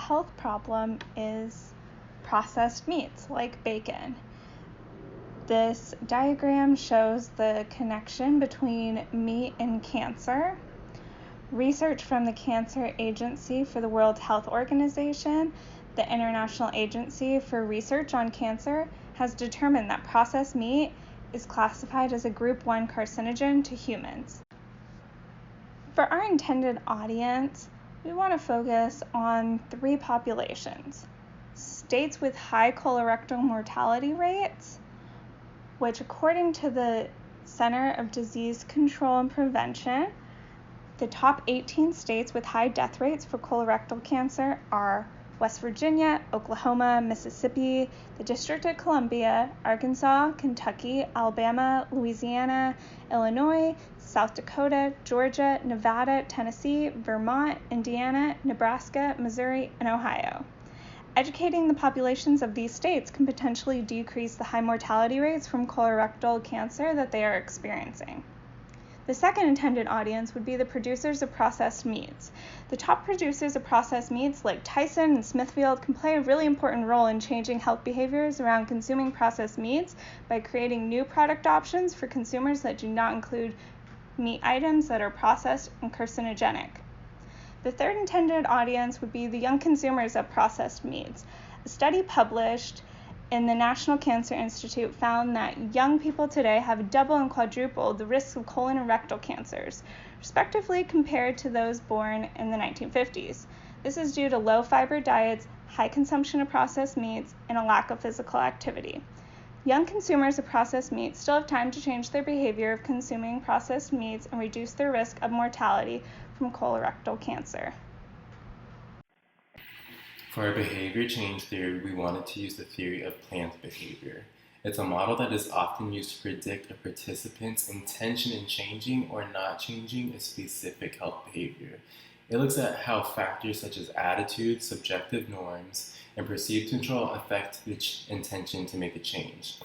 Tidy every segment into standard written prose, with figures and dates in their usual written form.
health problem is processed meats like bacon. This diagram shows the connection between meat and cancer. Research from the Cancer Agency for the World Health Organization, the International Agency for Research on Cancer, has determined that processed meat is classified as a Group 1 carcinogen to humans. For our intended audience, we want to focus on 3 populations. States with high colorectal mortality rates, which according to the Center of Disease Control and Prevention, the top 18 states with high death rates for colorectal cancer are West Virginia, Oklahoma, Mississippi, the District of Columbia, Arkansas, Kentucky, Alabama, Louisiana, Illinois, South Dakota, Georgia, Nevada, Tennessee, Vermont, Indiana, Nebraska, Missouri, and Ohio. Educating the populations of these states can potentially decrease the high mortality rates from colorectal cancer that they are experiencing. The second intended audience would be the producers of processed meats. The top producers of processed meats like Tyson and Smithfield can play a really important role in changing health behaviors around consuming processed meats by creating new product options for consumers that do not include meat items that are processed and carcinogenic. The third intended audience would be the young consumers of processed meats. A study published in the National Cancer Institute found that young people today have double and quadruple the risk of colon and rectal cancers, respectively compared to those born in the 1950s. This is due to low fiber diets, high consumption of processed meats, and a lack of physical activity. Young consumers of processed meats still have time to change their behavior of consuming processed meats and reduce their risk of mortality from colorectal cancer. For our behavior change theory, we wanted to use the theory of plant behavior. It's a model that is often used to predict a participant's intention in changing or not changing a specific health behavior. It looks at how factors such as attitude, subjective norms, and perceived control affect the intention to make a change.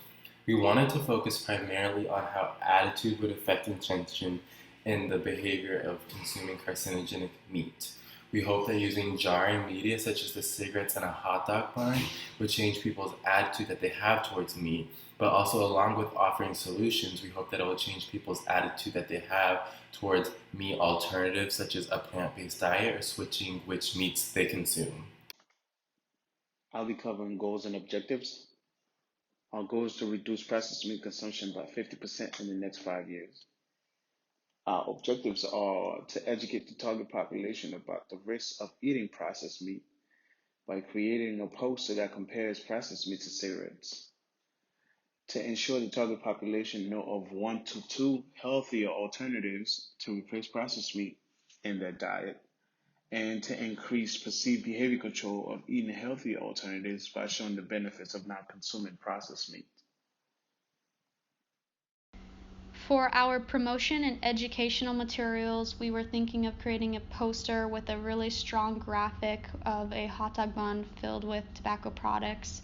We wanted to focus primarily on how attitude would affect intention in the behavior of consuming carcinogenic meat. We hope that using jarring media such as the cigarettes in a hot dog bun would change people's attitude that they have towards meat, but also along with offering solutions, we hope that it will change people's attitude that they have towards meat alternatives such as a plant-based diet or switching which meats they consume. I'll be covering goals and objectives. Our goal is to reduce processed meat consumption by 50% in the next 5 years. Our objectives are to educate the target population about the risks of eating processed meat by creating a poster that compares processed meat to cigarettes, to ensure the target population know of 1 to 2 healthier alternatives to replace processed meat in their diet, and to increase perceived behavior control of eating healthier alternatives by showing the benefits of not consuming processed meat. For our promotion and educational materials, we were thinking of creating a poster with a really strong graphic of a hot dog bun filled with tobacco products.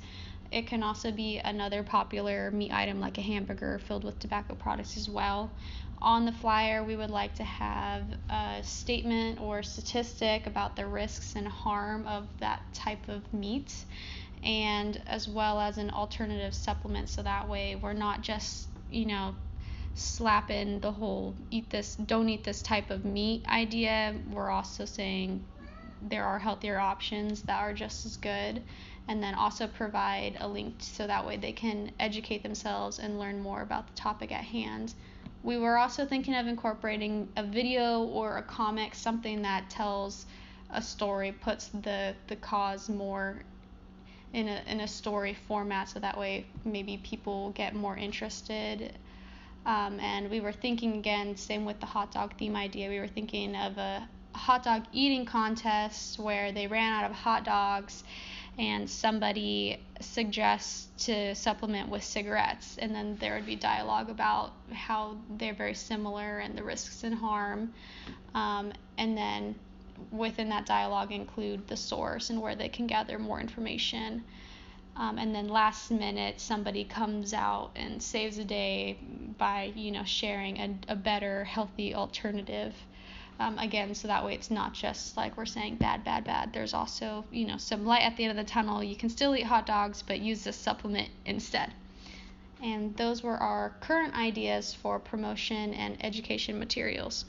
It can also be another popular meat item like a hamburger filled with tobacco products as well. On the flyer, we would like to have a statement or statistic about the risks and harm of that type of meat, and as well as an alternative supplement, so that way we're not just, slap in the whole don't eat this type of meat idea. We're also saying there are healthier options that are just as good, and then also provide a link so that way they can educate themselves and learn more about the topic at hand. We were also thinking of incorporating a video or a comic, something that tells a story, puts the cause more in a story format, so that way maybe people get more interested. And we were thinking, again, same with the hot dog theme idea, we were thinking of a hot dog eating contest where they ran out of hot dogs and somebody suggests to supplement with cigarettes, and then there would be dialogue about how they're very similar and the risks and harm, and then within that dialogue include the source and where they can gather more information. And then last minute somebody comes out and saves the day by sharing a better healthy alternative. Again, so that way it's not just like we're saying bad, bad, bad. There's also, some light at the end of the tunnel. You can still eat hot dogs, but use this supplement instead. And those were our current ideas for promotion and education materials.